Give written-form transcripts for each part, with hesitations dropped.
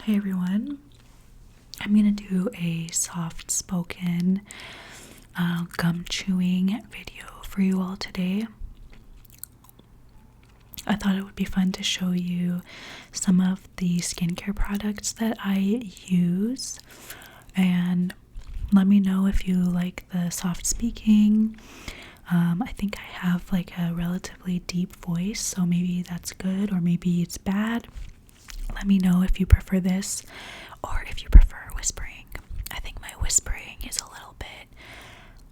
Hey everyone, I'm gonna do a soft spoken gum chewing video for you all today. I thought it would be fun to show you some of the skincare products that I use, and let me know if you like the soft speaking. I think I have like a relatively deep voice, so maybe that's good or maybe it's bad. Let me know if you prefer this or if you prefer whispering. I think my whispering is a little bit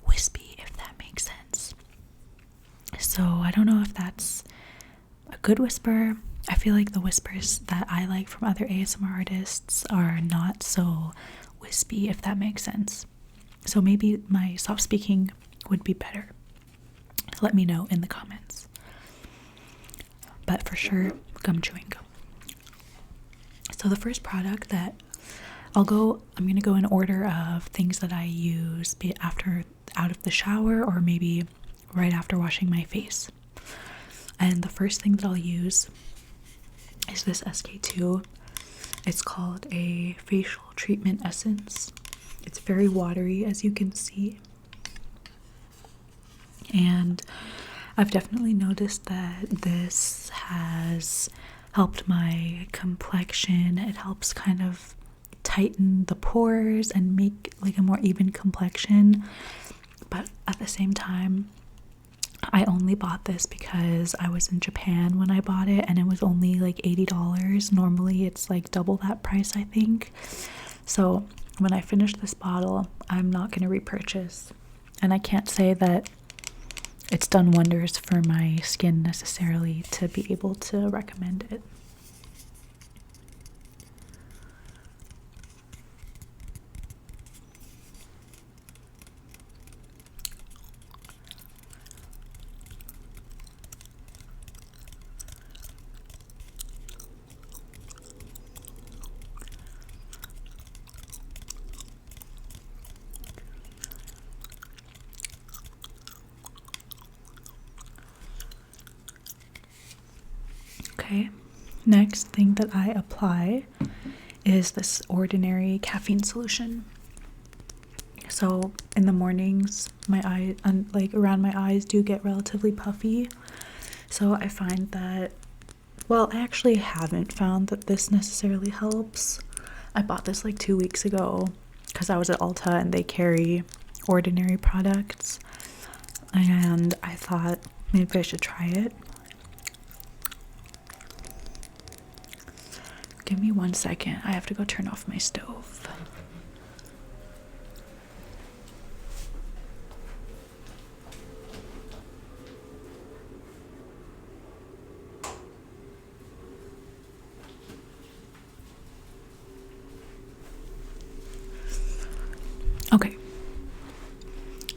wispy, if that makes sense. So I don't know if that's a good whisper. I feel like the whispers that I like from other ASMR artists are not so wispy, if that makes sense. So maybe my soft speaking would be better. Let me know in the comments. But for sure, gum chewing gum. So the first product that I'm gonna go in order of things that I use, be it out of the shower or maybe right after washing my face. And the first thing that I'll use is this SK2. It's called a facial treatment essence. It's very watery, as you can see. And I've definitely noticed that this has helped my complexion. It helps kind of tighten the pores and make like a more even complexion. But at the same time, I only bought this because I was in Japan when I bought it and it was only like $80. Normally it's like double that price, I think. So when I finish this bottle, I'm not going to repurchase. And I can't say that it's done wonders for my skin necessarily to be able to recommend it. Okay, next thing that I apply is this ordinary caffeine solution. So in the mornings, my eye, like around my eyes, do get relatively puffy. So I find that, well, I actually haven't found that this necessarily helps. I bought this like 2 weeks ago because I was at Ulta and they carry ordinary products. And I thought maybe I should try it. Give me 1 second. I have to go turn off my stove. Okay.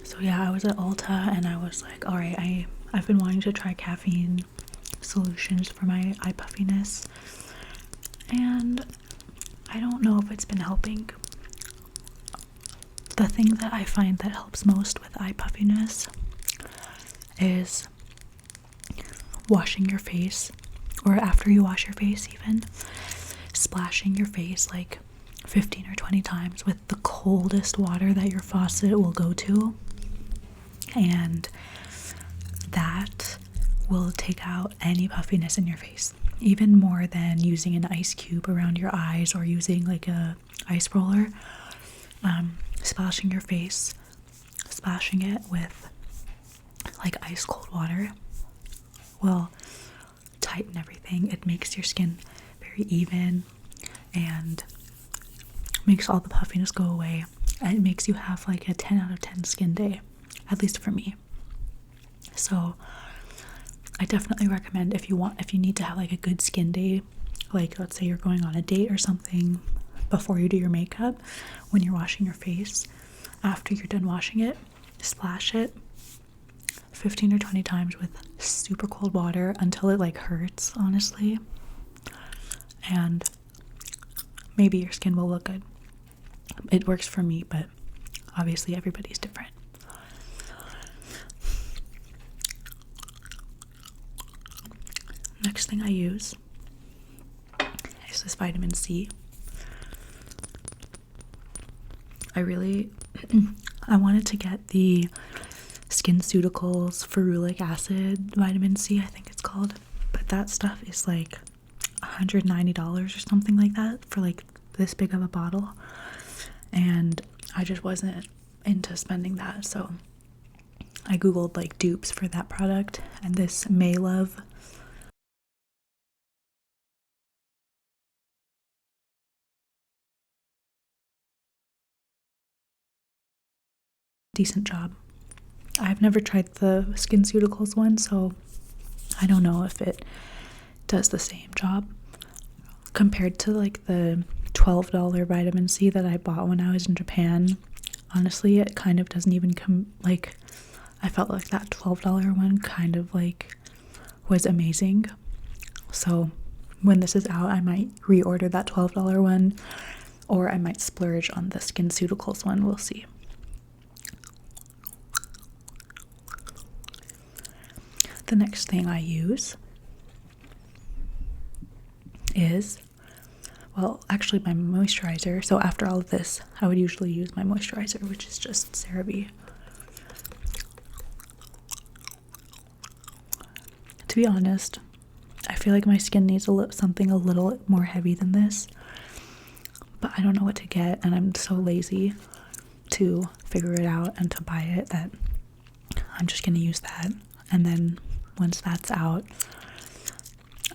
So yeah, I was at Ulta and I was like, all right, I've been wanting to try caffeine solutions for my eye puffiness. And I don't know if it's been helping. The thing that I find that helps most with eye puffiness is washing your face, or after you wash your face even, splashing your face like 15 or 20 times with the coldest water that your faucet will go to. And that will take out any puffiness in your face, even more than using an ice cube around your eyes or using like a ice roller. Splashing your face, splashing it with like ice cold water will tighten everything. It makes your skin very even and makes all the puffiness go away, and it makes you have like a 10 out of 10 skin day, at least for me. So I definitely recommend if you need to have like a good skin day, like let's say you're going on a date or something, before you do your makeup, when you're washing your face, after you're done washing it, splash it 15 or 20 times with super cold water until it like hurts, honestly. And maybe your skin will look good. It works for me, but obviously everybody's different. Next thing I use is this vitamin C. I wanted to get the SkinCeuticals ferulic acid vitamin C, I think it's called, but that stuff is like $190 or something like that for like this big of a bottle, and I just wasn't into spending that, so I googled like dupes for that product, and this Maylove decent job. I've never tried the SkinCeuticals one, so I don't know if it does the same job compared to like the $12 vitamin C that I bought when I was in Japan. Honestly, it kind of doesn't even come, like, I felt like that $12 one kind of like was amazing. So when this is out, I might reorder that $12 one, or I might splurge on the SkinCeuticals one. We'll see. The next thing I use is, well, actually my moisturizer. So after all of this, I would usually use my moisturizer, which is just CeraVe. To be honest, I feel like my skin needs something a little more heavy than this, but I don't know what to get, and I'm so lazy to figure it out and to buy it that I'm just gonna use that. And then once that's out,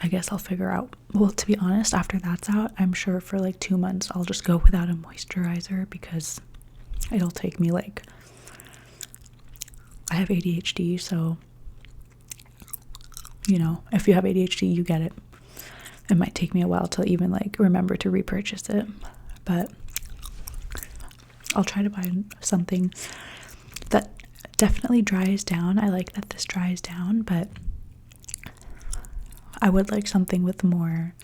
I guess I'll figure out, well, to be honest, after that's out, I'm sure for like 2 months I'll just go without a moisturizer, because it'll take me like, I have ADHD, so you know, if you have ADHD, you get it. It might take me a while to even like remember to repurchase it, but I'll try to buy something that definitely dries down. I like that this dries down, but I would like something with more,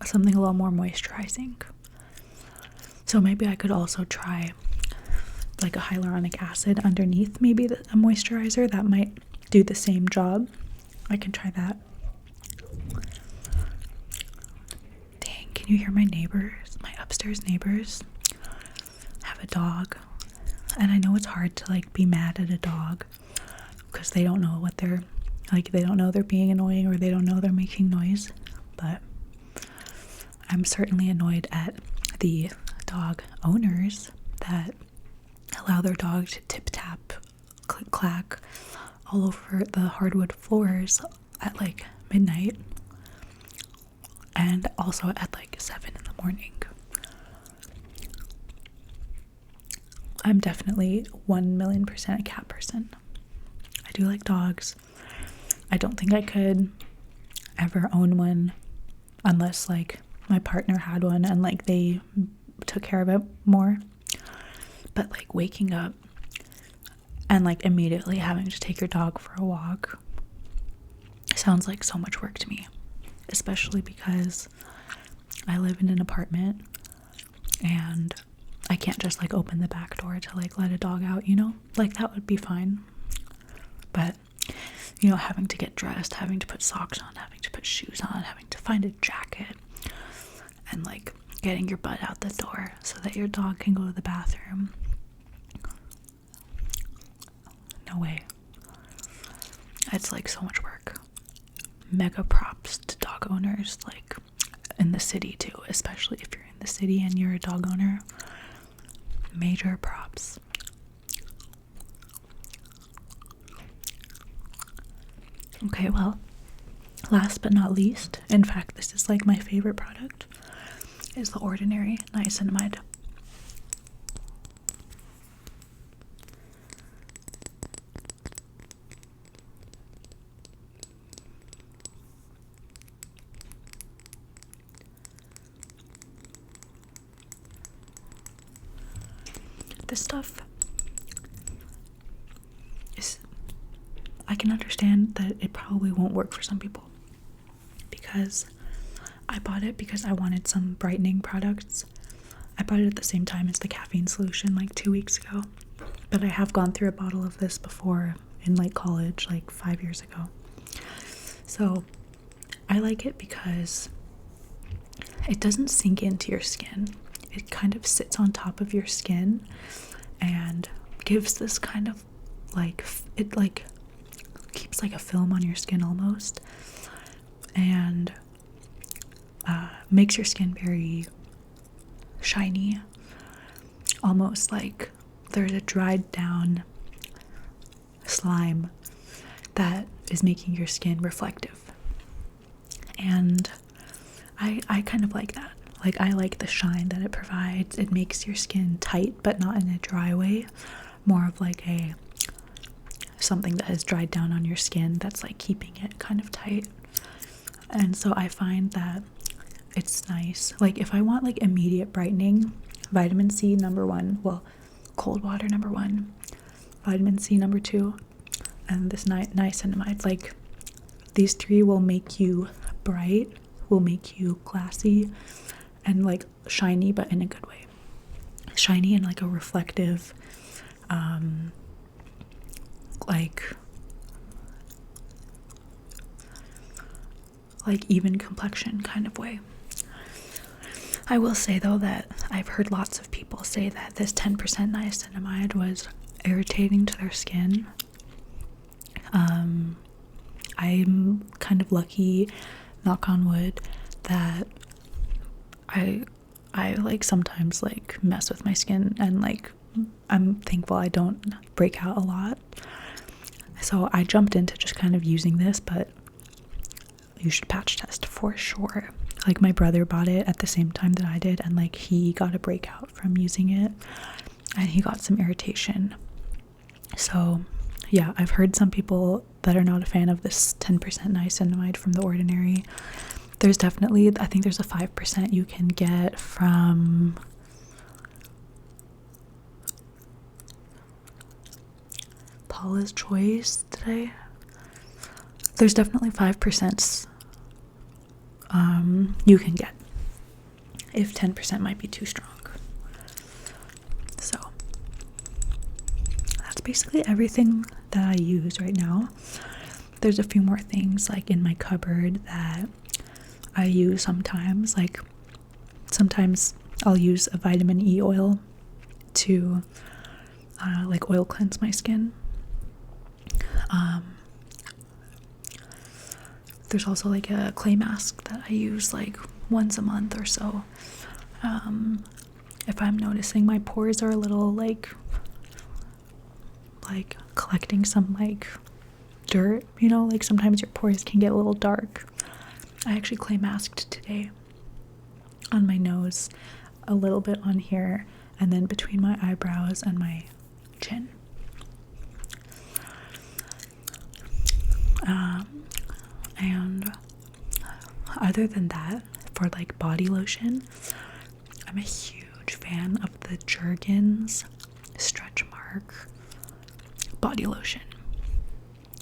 something a little more moisturizing. So maybe I could also try like a hyaluronic acid underneath, maybe a moisturizer that might do the same job. I can try that. Dang, can you hear my neighbors? My upstairs neighbors have a dog, and I know it's hard to like be mad at a dog because they don't know what they're like, they don't know they're being annoying, or they don't know they're making noise, but I'm certainly annoyed at the dog owners that allow their dog to tip-tap, click-clack all over the hardwood floors at like midnight, and also at like 7 in the morning. I'm definitely 1,000,000% a cat person. I do like dogs. I don't think I could ever own one unless like my partner had one and like they took care of it more. But like waking up and like immediately having to take your dog for a walk sounds like so much work to me, especially because I live in an apartment and I can't just like open the back door to like let a dog out, you know? Like that would be fine. But you know, having to get dressed, having to put socks on, having to put shoes on, having to find a jacket, and like getting your butt out the door so that your dog can go to the bathroom. No way. It's like so much work. Mega props to dog owners, like in the city too, especially if you're in the city and you're a dog owner. Major props. Okay, well, last but not least, in fact, this is like my favorite product, is the Ordinary Niacinamide. This stuff is, I can understand that it probably won't work for some people, because I bought it because I wanted some brightening products. I bought it at the same time as the caffeine solution like 2 weeks ago, but I have gone through a bottle of this before in like college, like 5 years ago. So I like it because it doesn't sink into your skin. it kind of sits on top of your skin and gives this kind of like, it like keeps like a film on your skin almost, and makes your skin very shiny, almost like there's a dried down slime that is making your skin reflective. And I kind of like that. Like, I like the shine that it provides. It makes your skin tight, but not in a dry way. More of like something that has dried down on your skin that's like keeping it kind of tight. And so I find that it's nice. Like, if I want like immediate brightening, vitamin C number 1, well, cold water number 1, vitamin C number 2, and this niacinamide, like these 3 will make you bright, will make you glassy and like shiny, but in a good way. Shiny and like a reflective, like even complexion kind of way. I will say though that I've heard lots of people say that this 10% niacinamide was irritating to their skin. I'm kind of lucky, knock on wood, that I like sometimes like mess with my skin, and like I'm thankful I don't break out a lot. So I jumped into just kind of using this, but you should patch test for sure. Like, my brother bought it at the same time that I did, and like he got a breakout from using it, and he got some irritation. So yeah, I've heard some people that are not a fan of this 10% niacinamide from The Ordinary. There's definitely, I think there's a 5% you can get from Paula's Choice today. There's definitely 5% you can get if 10% might be too strong. So that's basically everything that I use right now. There's a few more things like in my cupboard that I use sometimes. Like, sometimes I'll use a vitamin E oil to like oil cleanse my skin. There's also like a clay mask that I use like once a month or so. If I'm noticing my pores are a little like collecting some like dirt, you know, like sometimes your pores can get a little dark. I actually clay masked today on my nose, a little bit on here, and then between my eyebrows and my chin. And other than that, for like body lotion, I'm a huge fan of the Jergens Stretch Mark body lotion.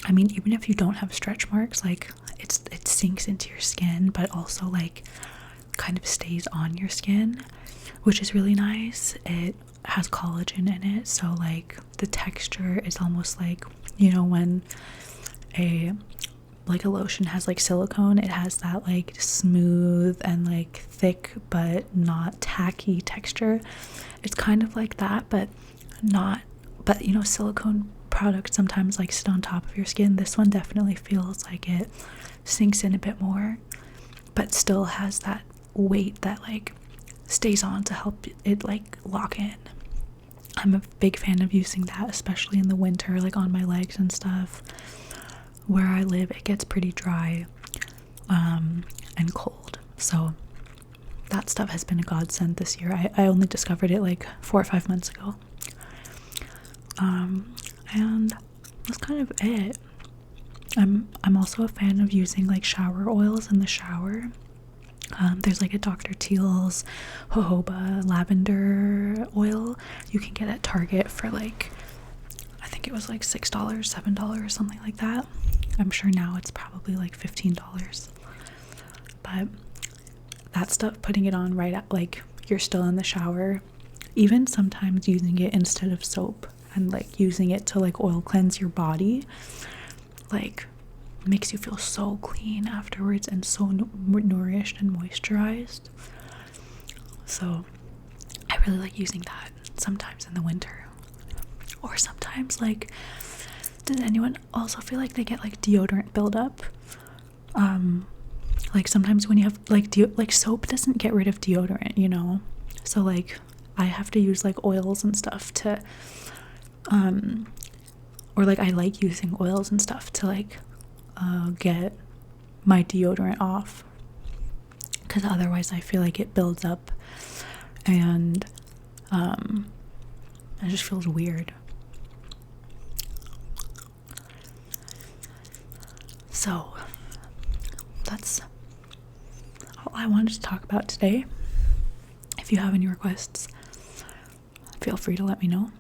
I mean, even if you don't have stretch marks, like it sinks into your skin, but also like kind of stays on your skin, which is really nice. It has collagen in it, so like the texture is almost like, you know, when a lotion has like silicone, it has that like smooth and like thick but not tacky texture. It's kind of like that, but you know, silicone products sometimes like sit on top of your skin. This one definitely feels like it sinks in a bit more, but still has that weight that like stays on to help it like lock in. I'm a big fan of using that, especially in the winter, like on my legs and stuff. Where I live, it gets pretty dry and cold, so that stuff has been a godsend this year. I only discovered it like 4 or 5 months ago. And that's kind of it. I'm also a fan of using like shower oils in the shower. There's like a Dr. Teal's jojoba lavender oil you can get at Target for like, I think it was like $6, $7, something like that. I'm sure now it's probably like $15. But that stuff, putting it on right at like you're still in the shower, even sometimes using it instead of soap and like using it to like oil cleanse your body, like makes you feel so clean afterwards and so nourished and moisturized. So really like using that sometimes in the winter. Or sometimes, like, does anyone also feel like they get like deodorant buildup? Like sometimes when you have like soap doesn't get rid of deodorant, you know? So like I have to use like oils and stuff to or like I like using oils and stuff to like get my deodorant off, because otherwise I feel like it builds up and it just feels weird. So that's all I wanted to talk about today. If you have any requests, feel free to let me know.